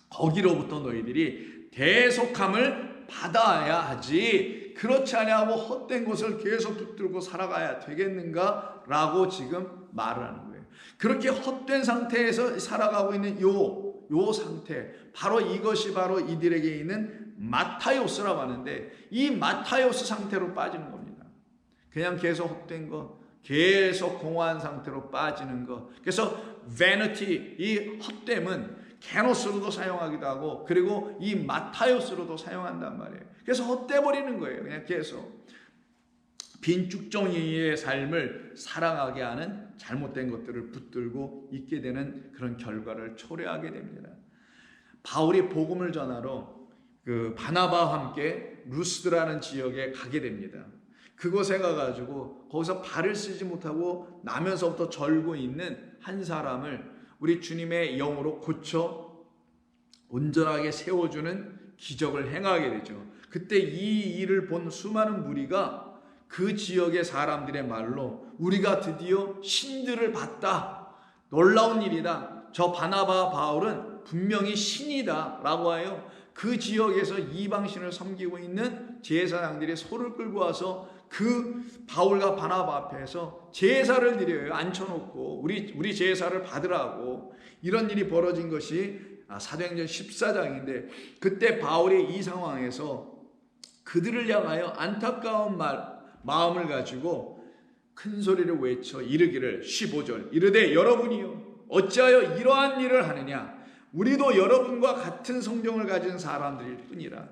Speaker 1: 거기로부터 너희들이 대속함을 받아야 하지, 그렇지 아니하고 헛된 것을 계속 붙들고 살아가야 되겠는가? 라고 지금 말을 하는 거예요. 그렇게 헛된 상태에서 살아가고 있는 요 상태, 바로 이것이 바로 이들에게 있는 마타요스라고 하는데, 이 마타요스 상태로 빠지는 겁니다. 그냥 계속 헛된 거, 계속 공허한 상태로 빠지는 거. 그래서 vanity, 이 헛됨은 케노스로도 사용하기도 하고 그리고 이 마타요스로도 사용한단 말이에요. 그래서 헛되버리는 거예요. 그냥 계속 빈죽정이의 삶을 살아가게 하는 잘못된 것들을 붙들고 있게 되는 그런 결과를 초래하게 됩니다. 바울이 복음을 전하러 바나바와 함께 루스드라는 지역에 가게 됩니다. 그곳에 가가지고 거기서 발을 쓰지 못하고 나면서부터 절고 있는 한 사람을 우리 주님의 영으로 고쳐 온전하게 세워주는 기적을 행하게 되죠. 그때 이 일을 본 수많은 무리가 그 지역의 사람들의 말로 우리가 드디어 신들을 봤다. 놀라운 일이다. 저 바나바와 바울은 분명히 신이다 라고 해요. 그 지역에서 이방신을 섬기고 있는 제사장들이 소를 끌고 와서 그 바울과 바나바 앞에서 제사를 드려요. 앉혀놓고 우리 제사를 받으라고. 이런 일이 벌어진 것이 사도행전 14장인데 그때 바울이 이 상황에서 그들을 향하여 안타까운 마음을 가지고 큰 소리를 외쳐 이르기를 15절 이르되 여러분이요 어찌하여 이러한 일을 하느냐 우리도 여러분과 같은 성경을 가진 사람들일 뿐이라.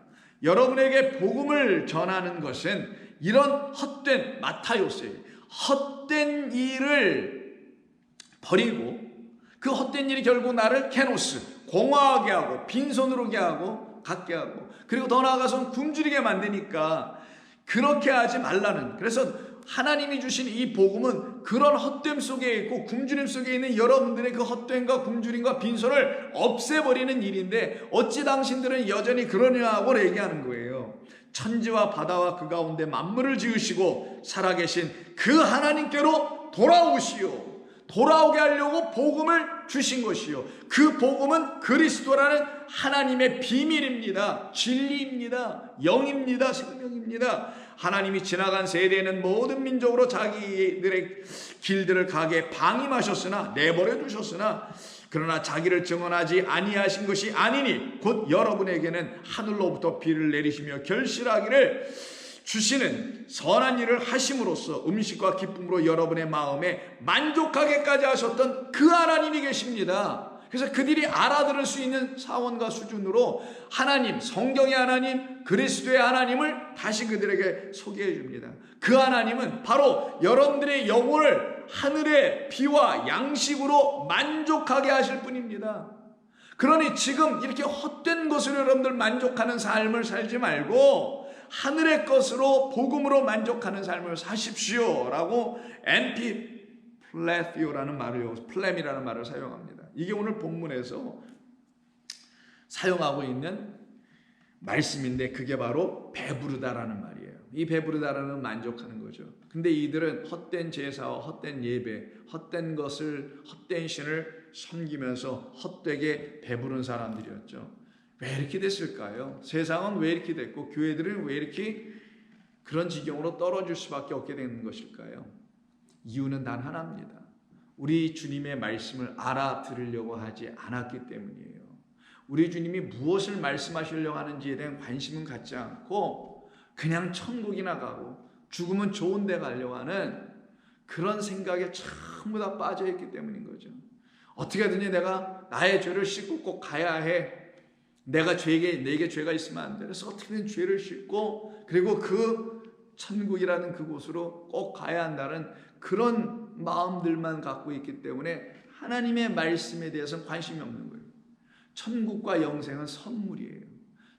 Speaker 1: 여러분에게 복음을 전하는 것은 이런 헛된 마타요스의 헛된 일을 버리고 그 헛된 일이 결국 나를 케노스 공허하게 하고 빈손으로 하고 갖게 하고 그리고 더 나아가서는 굶주리게 만드니까 그렇게 하지 말라는. 그래서 하나님이 주신 이 복음은 그런 헛됨 속에 있고 굶주림 속에 있는 여러분들의 그 헛됨과 굶주림과 빈손을 없애버리는 일인데 어찌 당신들은 여전히 그러냐고 얘기하는 거예요. 천지와 바다와 그 가운데 만물을 지으시고 살아계신 그 하나님께로 돌아오시오. 돌아오게 하려고 복음을 주신 것이요. 그 복음은 그리스도라는 하나님의 비밀입니다. 진리입니다. 영입니다. 생명입니다. 하나님이 지나간 세대에는 모든 민족으로 자기들의 길들을 가게 방임하셨으나 내버려 두셨으나 그러나 자기를 증언하지 아니하신 것이 아니니 곧 여러분에게는 하늘로부터 비를 내리시며 결실하기를 주시는 선한 일을 하심으로써 음식과 기쁨으로 여러분의 마음에 만족하게까지 하셨던 그 하나님이 계십니다. 그래서 그들이 알아들을 수 있는 사원과 수준으로 하나님, 성경의 하나님, 그리스도의 하나님을 다시 그들에게 소개해 줍니다. 그 하나님은 바로 여러분들의 영혼을 하늘의 비와 양식으로 만족하게 하실 뿐입니다. 그러니 지금 이렇게 헛된 것으로 여러분들 만족하는 삶을 살지 말고 하늘의 것으로 복음으로 만족하는 삶을 사십시오 라고 NP 플레티오라는 플렘이라는 말을 사용합니다. 이게 오늘 본문에서 사용하고 있는 말씀인데 그게 바로 배부르다라는 말이에요. 이 배부르다라는 만족하는 거죠. 근데 이들은 헛된 제사와 헛된 예배, 헛된 것을, 헛된 신을 섬기면서 헛되게 배부른 사람들이었죠. 왜 이렇게 됐을까요? 세상은 왜 이렇게 됐고 교회들은 왜 이렇게 그런 지경으로 떨어질 수밖에 없게 되는 것일까요? 이유는 단 하나입니다. 우리 주님의 말씀을 알아들으려고 하지 않았기 때문이에요. 우리 주님이 무엇을 말씀하시려고 하는지에 대한 관심은 갖지 않고 그냥 천국이나 가고 죽으면 좋은 데 가려고 하는 그런 생각에 전부 다 빠져있기 때문인 거죠. 어떻게든지 내가 나의 죄를 씻고 꼭 가야 해. 내게 죄가 있으면 안 돼. 그래서 어떻게든 죄를 씻고 그리고 그 천국이라는 그곳으로 꼭 가야 한다는 그런 마음들만 갖고 있기 때문에 하나님의 말씀에 대해서는 관심이 없는 거예요. 천국과 영생은 선물이에요.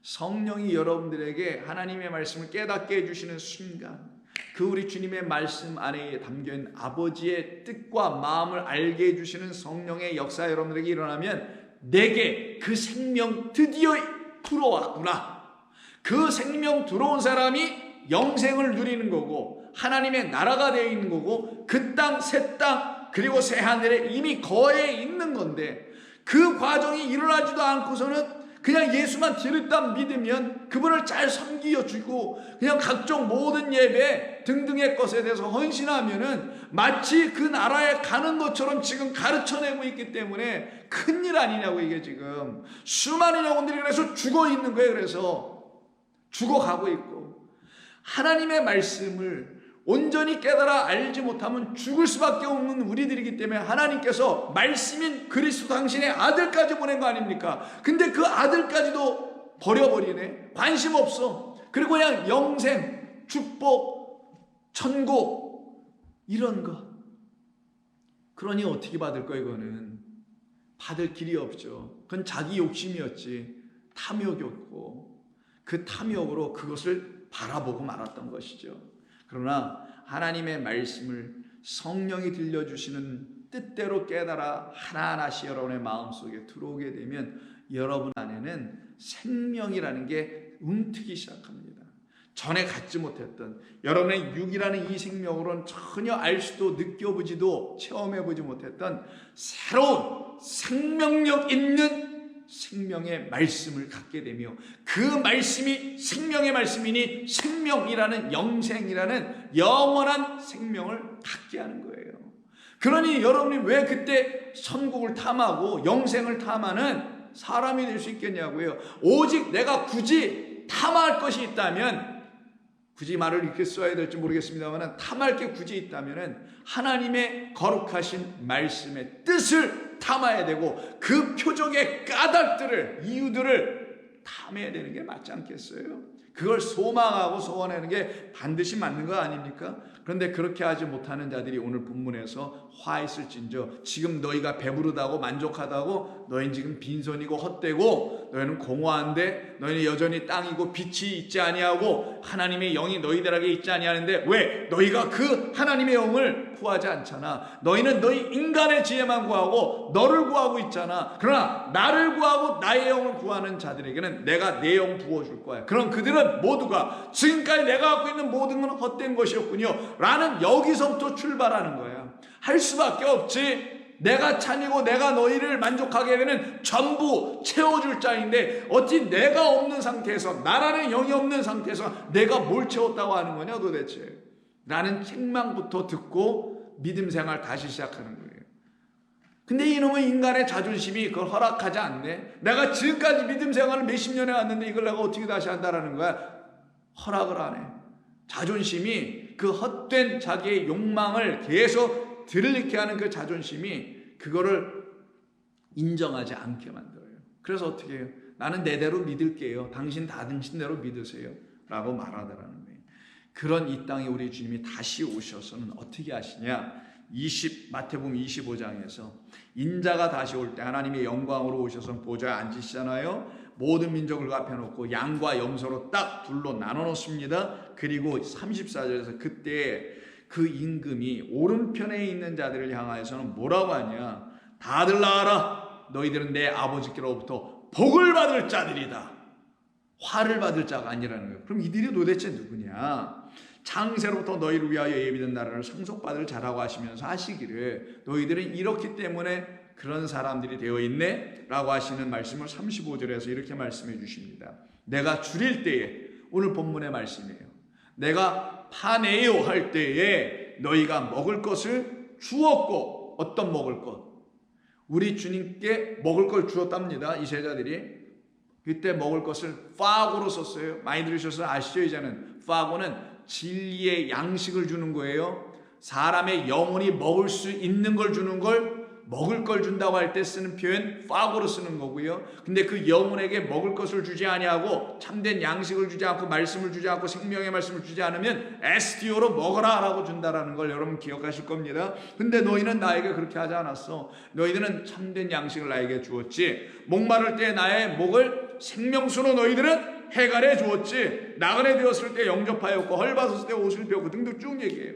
Speaker 1: 성령이 여러분들에게 하나님의 말씀을 깨닫게 해주시는 순간 그 우리 주님의 말씀 안에 담겨있는 아버지의 뜻과 마음을 알게 해주시는 성령의 역사 여러분들에게 일어나면 내게 그 생명 드디어 들어왔구나. 그 생명 들어온 사람이 영생을 누리는 거고 하나님의 나라가 되어 있는 거고 그 땅, 새 땅 그리고 새 하늘에 이미 거해 있는 건데 그 과정이 일어나지도 않고서는 그냥 예수만 들었다 믿으면 그분을 잘 섬기어주고 그냥 각종 모든 예배 등등의 것에 대해서 헌신하면은 마치 그 나라에 가는 것처럼 지금 가르쳐내고 있기 때문에 큰일 아니냐고. 이게 지금 수많은 영혼들이 그래서 죽어 있는 거예요. 그래서 죽어가고 있고 하나님의 말씀을 온전히 깨달아 알지 못하면 죽을 수밖에 없는 우리들이기 때문에 하나님께서 말씀인 그리스도 당신의 아들까지 보낸 거 아닙니까? 근데 그 아들까지도 버려버리네. 관심 없어. 그리고 그냥 영생, 축복, 천국 이런 거. 그러니 어떻게 받을 거 이거는? 받을 길이 없죠. 그건 자기 욕심이었지. 탐욕이었고 그 탐욕으로 그것을 바라보고 말았던 것이죠. 그러나 하나님의 말씀을 성령이 들려주시는 뜻대로 깨달아 하나하나씩 여러분의 마음속에 들어오게 되면 여러분 안에는 생명이라는 게 움트기 시작합니다. 전에 갖지 못했던 여러분의 육이라는 이 생명으로는 전혀 알 수도 느껴보지도 체험해보지 못했던 새로운 생명력 있는 생명의 말씀을 갖게 되며 그 말씀이 생명의 말씀이니 생명이라는 영생이라는 영원한 생명을 갖게 하는 거예요. 그러니 여러분이 왜 그때 천국을 탐하고 영생을 탐하는 사람이 될 수 있겠냐고요. 오직 내가 굳이 탐할 것이 있다면, 굳이 말을 이렇게 써야 될지 모르겠습니다만 탐할 게 굳이 있다면 하나님의 거룩하신 말씀의 뜻을 탐해야 되고 그 표적의 까닭들을, 이유들을 탐해야 되는 게 맞지 않겠어요? 그걸 소망하고 소원하는 게 반드시 맞는 거 아닙니까? 그런데 그렇게 하지 못하는 자들이 오늘 본문에서 화있을진저 지금 너희가 배부르다고 만족하다고 너희는 지금 빈손이고 헛되고 너희는 공허한데 너희는 여전히 땅이고 빛이 있지 아니하고 하나님의 영이 너희들에게 있지 아니하는데 왜? 너희가 그 하나님의 영을 구하지 않잖아. 너희는 너희 인간의 지혜만 구하고 너를 구하고 있잖아. 그러나 나를 구하고 나의 영을 구하는 자들에게는 내가 내 영 부어줄 거야. 그럼 그들은 모두가 지금까지 내가 갖고 있는 모든 건 헛된 것이었군요 라는 여기서부터 출발하는 거야. 할 수밖에 없지. 내가 찬이고 내가 너희를 만족하게 되는 전부 채워줄 자인데 어찌 내가 없는 상태에서, 나라는 영이 없는 상태에서 내가 뭘 채웠다고 하는 거냐 도대체 라는 책망부터 듣고 믿음 생활 다시 시작하는 거예요. 근데 이놈의 인간의 자존심이 그걸 허락하지 않네. 내가 지금까지 믿음 생활을 몇십 년 해왔는데 이걸 내가 어떻게 다시 한다라는 거야. 허락을 안 해. 자존심이, 그 헛된 자기의 욕망을 계속 들이게 하는 그 자존심이 그거를 인정하지 않게 만들어요. 그래서 어떻게 해요? 나는 내대로 믿을게요. 당신 대로 믿으세요 라고 말하더라는 거예요. 그런 이 땅에 우리 주님이 다시 오셔서는 어떻게 하시냐? 마태복음 25장에서 인자가 다시 올 때 하나님의 영광으로 오셔서 보좌에 앉으시잖아요. 모든 민족을 합해놓고 양과 염소로 딱 둘로 나눠놓습니다. 그리고 34절에서 그때 그 임금이 오른편에 있는 자들을 향하여서는 뭐라고 하냐? 다들 나와라. 너희들은 내 아버지께로부터 복을 받을 자들이다. 화를 받을 자가 아니라는 거예요. 그럼 이들이 도대체 누구냐? 창세로부터 너희를 위하여 예비된 나라를 상속받을 자라고 하시면서 하시기를 너희들은 이렇기 때문에 그런 사람들이 되어 있네 라고 하시는 말씀을 35절에서 이렇게 말씀해 주십니다. 내가 줄일 때에, 오늘 본문의 말씀이에요. 내가 파네요 할 때에 너희가 먹을 것을 주었고, 어떤 먹을 것? 우리 주님께 먹을 걸 주었답니다. 이 제자들이 그때 먹을 것을 파고로 썼어요. 많이 들으셔서 아시죠? 이제는 파고는 진리의 양식을 주는 거예요. 사람의 영혼이 먹을 수 있는 걸 주는 걸, 먹을 걸 준다고 할 때 쓰는 표현 파고로 쓰는 거고요. 근데 그 영혼에게 먹을 것을 주지 아니하고 참된 양식을 주지 않고 말씀을 주지 않고 생명의 말씀을 주지 않으면 STO로 먹어라 라고 준다라는 걸 여러분 기억하실 겁니다. 근데 너희는 나에게 그렇게 하지 않았어. 너희들은 참된 양식을 나에게 주었지. 목마를 때 나의 목을 생명수로 너희들은 해갈해 주었지. 나그네 되었을 때 영접하였고 헐벗었을 때 옷을 배웠고 등등 쭉 얘기해요.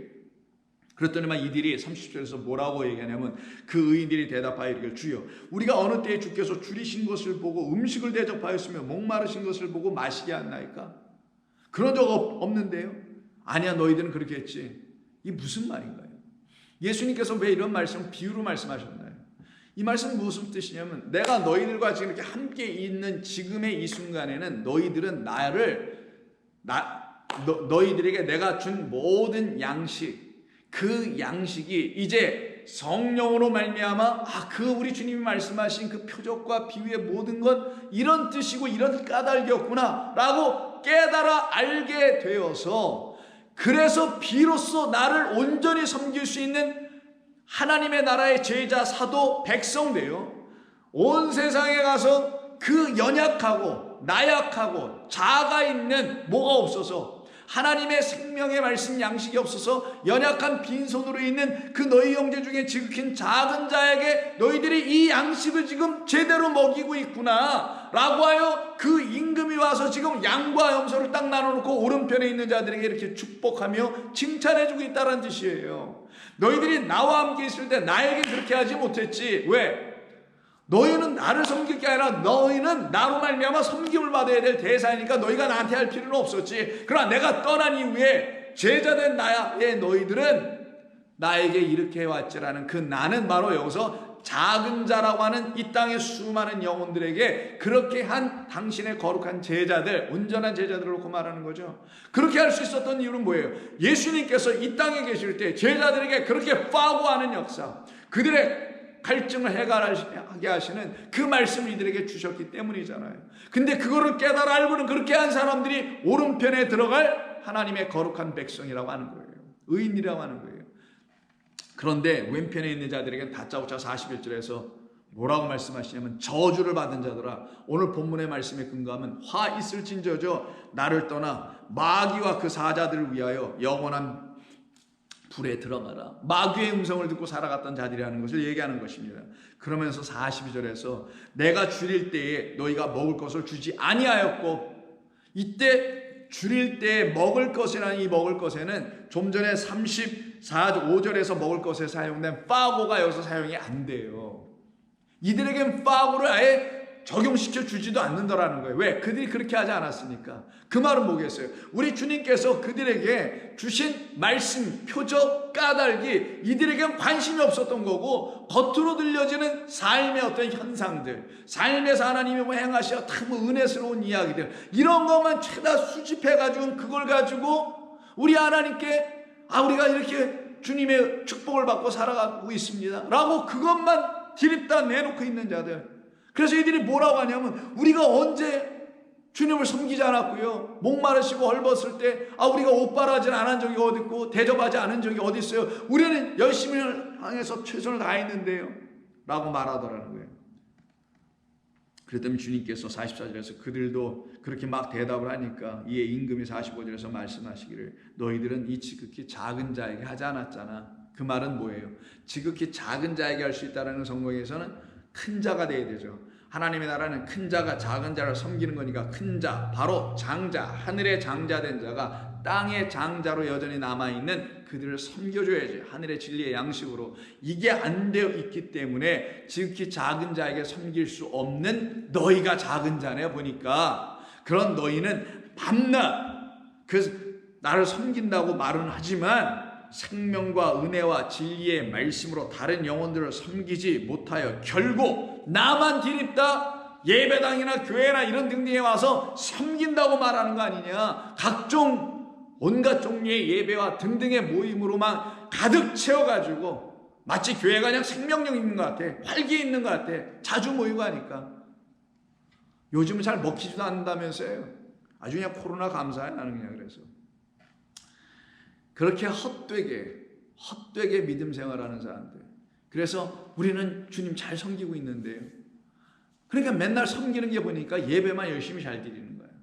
Speaker 1: 그랬더니만 이들이 30절에서 뭐라고 얘기하냐면 그 의인들이 대답하여 이르기를 주여 우리가 어느 때에 주께서 줄이신 것을 보고 음식을 대접하였으며 목마르신 것을 보고 마시게 했나이까? 그런 적 없는데요. 아니야, 너희들은 그렇게 했지. 이게 무슨 말인가요? 예수님께서 왜 이런 말씀 비유로 말씀하셨나요? 이 말씀은 무슨 뜻이냐면 내가 너희들과 지금 이렇게 함께 있는 지금의 이 순간에는 너희들은 너희들에게 내가 준 모든 양식, 그 양식이 이제 성령으로 말미암아 그 우리 주님이 말씀하신 그 표적과 비유의 모든 건 이런 뜻이고 이런 까닭이었구나 라고 깨달아 알게 되어서 그래서 비로소 나를 온전히 섬길 수 있는 하나님의 나라의 제자, 사도, 백성 되어 온 세상에 가서 그 연약하고 나약하고 자아가 있는 뭐가 없어서, 하나님의 생명의 말씀 양식이 없어서 연약한 빈손으로 있는 그 너희 형제 중에 지극히 작은 자에게 너희들이 이 양식을 지금 제대로 먹이고 있구나 라고 하여 그 임금이 와서 지금 양과 염소를 딱 나눠놓고 오른편에 있는 자들에게 이렇게 축복하며 칭찬해주고 있다는 뜻이에요. 너희들이 나와 함께 있을 때 나에게 그렇게 하지 못했지. 왜? 너희는 나를 섬길 게 아니라 너희는 나로 말미암아 섬김을 받아야 될 대사이니까 너희가 나한테 할 필요는 없었지. 그러나 내가 떠난 이후에 제자된 나의 너희들은 나에게 이렇게 해왔지라는 그 나는 바로 여기서 작은 자라고 하는 이 땅의 수많은 영혼들에게 그렇게 한 당신의 거룩한 제자들, 온전한 제자들을 놓고 말하는 거죠. 그렇게 할 수 있었던 이유는 뭐예요? 예수님께서 이 땅에 계실 때 제자들에게 그렇게 파고하는 역사, 그들의 갈증을 해결하게 하시는 그 말씀을 이들에게 주셨기 때문이잖아요. 근데 그거를 깨달아 알고는 그렇게 한 사람들이 오른편에 들어갈 하나님의 거룩한 백성이라고 하는 거예요. 의인이라고 하는 거예요. 그런데 왼편에 있는 자들에게는 다짜고짜 41절에서 뭐라고 말씀하시냐면 저주를 받은 자들아, 오늘 본문의 말씀에 근거하면 화 있을진저저 나를 떠나 마귀와 그 사자들을 위하여 영원한 불에 들어가라. 마귀의 음성을 듣고 살아갔던 자들이라는 것을 얘기하는 것입니다. 그러면서 42절에서 내가 줄일 때에 너희가 먹을 것을 주지 아니하였고, 이때 줄일 때에 먹을 것이라는 이 먹을 것에는 좀 전에 34~5절에서 먹을 것에 사용된 파고가 여기서 사용이 안 돼요. 이들에겐 파고를 아예 적용시켜 주지도 않는다라는 거예요. 왜? 그들이 그렇게 하지 않았으니까. 그 말은 뭐겠어요? 우리 주님께서 그들에게 주신 말씀, 표적, 까닭이 이들에겐 관심이 없었던 거고, 겉으로 들려지는 삶의 어떤 현상들, 삶에서 하나님이 뭐 행하셔 참 은혜스러운 이야기들, 이런 것만 최다 수집해가지고 그걸 가지고 우리 하나님께 우리가 이렇게 주님의 축복을 받고 살아가고 있습니다 라고 그것만 디립다 내놓고 있는 자들. 그래서 이들이 뭐라고 하냐면, 우리가 언제 주님을 섬기지 않았고요, 목마르시고 헐벗을 때 우리가 옷바라지 않은 적이 어디 있고 대접하지 않은 적이 어디 있어요. 우리는 열심히 향해서 최선을 다했는데요 라고 말하더라는 거예요. 그랬더니 주님께서 44절에서 그들도 그렇게 막 대답을 하니까 이에 임금이 45절에서 말씀하시기를 너희들은 이 지극히 작은 자에게 하지 않았잖아. 그 말은 뭐예요? 지극히 작은 자에게 할 수 있다는 성경에서는 큰 자가 돼야 되죠. 하나님의 나라는 큰 자가 작은 자를 섬기는 거니까 큰 자, 바로 장자, 하늘의 장자된 자가 땅의 장자로 여전히 남아있는 그들을 섬겨줘야지. 하늘의 진리의 양식으로. 이게 안 되어 있기 때문에 지극히 작은 자에게 섬길 수 없는 너희가 작은 자네 보니까, 그런 너희는 밤낮 그래서 나를 섬긴다고 말은 하지만 생명과 은혜와 진리의 말씀으로 다른 영혼들을 섬기지 못하여 결국 나만 디립다 예배당이나 교회나 이런 등등에 와서 섬긴다고 말하는 거 아니냐. 각종 온갖 종류의 예배와 등등의 모임으로만 가득 채워가지고 마치 교회가 그냥 생명력 있는 것 같아, 활기 있는 것 같아, 자주 모이고 하니까. 요즘은 잘 먹히지도 않는다면서요. 아주 그냥 코로나 감사해. 나는 그냥 그래서 그렇게 헛되게 믿음 생활하는 사람들. 그래서 우리는 주님 잘 섬기고 있는데요, 그러니까 맨날 섬기는 게 보니까 예배만 열심히 잘 드리는 거예요.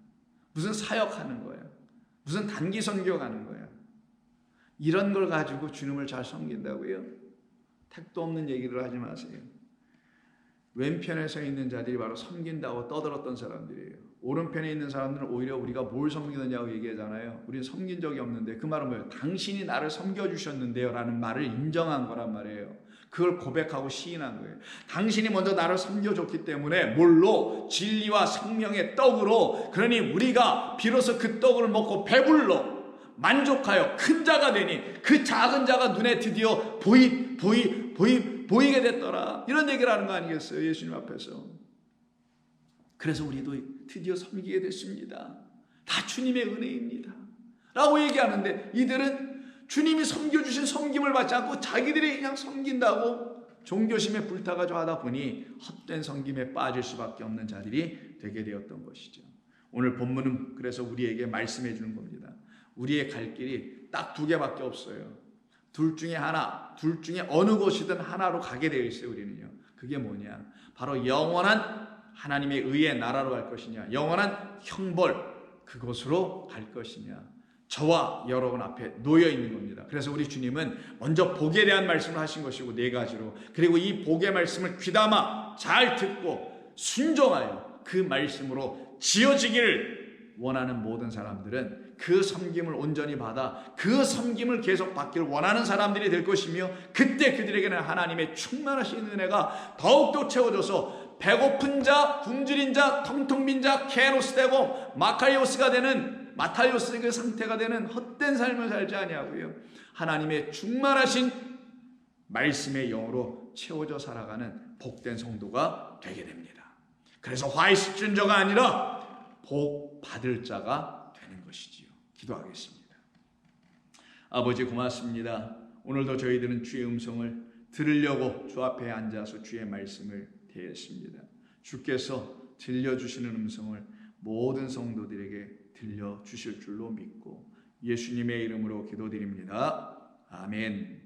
Speaker 1: 무슨 사역하는 거예요, 무슨 단기 선교 가는 거예요. 이런 걸 가지고 주님을 잘 섬긴다고요? 택도 없는 얘기를 하지 마세요. 왼편에 서 있는 자들이 바로 섬긴다고 떠들었던 사람들이에요. 오른편에 있는 사람들은 오히려 우리가 뭘 섬기느냐고 얘기하잖아요. 우리는 섬긴 적이 없는데. 그 말은 뭐예요? 당신이 나를 섬겨주셨는데요 라는 말을 인정한 거란 말이에요. 그걸 고백하고 시인한 거예요. 당신이 먼저 나를 섬겨줬기 때문에 뭘로? 진리와 생명의 떡으로. 그러니 우리가 비로소 그 떡을 먹고 배불러 만족하여 큰 자가 되니 그 작은 자가 눈에 드디어 보이게 됐더라. 이런 얘기를 하는 거 아니겠어요? 예수님 앞에서. 그래서 우리도 드디어 섬기게 됐습니다. 다 주님의 은혜입니다 라고 얘기하는데, 이들은 주님이 섬겨주신 섬김을 받지 않고 자기들이 그냥 섬긴다고 종교심에 불타가지고 하다 보니 헛된 섬김에 빠질 수밖에 없는 자들이 되게 되었던 것이죠. 오늘 본문은 그래서 우리에게 말씀해 주는 겁니다. 우리의 갈 길이 딱 두 개밖에 없어요. 둘 중에 하나, 둘 중에 어느 곳이든 하나로 가게 되어 있어요. 우리는요. 그게 뭐냐? 바로 영원한 하나님의 의의 나라로 갈 것이냐, 영원한 형벌 그곳으로 갈 것이냐, 저와 여러분 앞에 놓여 있는 겁니다. 그래서 우리 주님은 먼저 복에 대한 말씀을 하신 것이고 네 가지로, 그리고 이 복의 말씀을 귀담아 잘 듣고 순종하여 그 말씀으로 지어지기를 원하는 모든 사람들은 그 섬김을 온전히 받아 그 섬김을 계속 받기를 원하는 사람들이 될 것이며, 그때 그들에게는 하나님의 충만하신 은혜가 더욱더 채워져서 배고픈 자, 굶주린 자, 텅텅 빈 자 케노스 되고 마카리오스가 되는, 마타리오스의 그 상태가 되는 헛된 삶을 살지 아니하고요, 하나님의 충만하신 말씀의 영으로 채워져 살아가는 복된 성도가 되게 됩니다. 그래서 화이시준 자가 아니라 복 받을 자가 되는 것이지요. 기도하겠습니다. 아버지 고맙습니다. 오늘도 저희들은 주의 음성을 들으려고 주 앞에 앉아서 주의 말씀을 대했습니다. 주께서 들려주시는 음성을 모든 성도들에게 들려주실 줄로 믿고 예수님의 이름으로 기도드립니다. 아멘.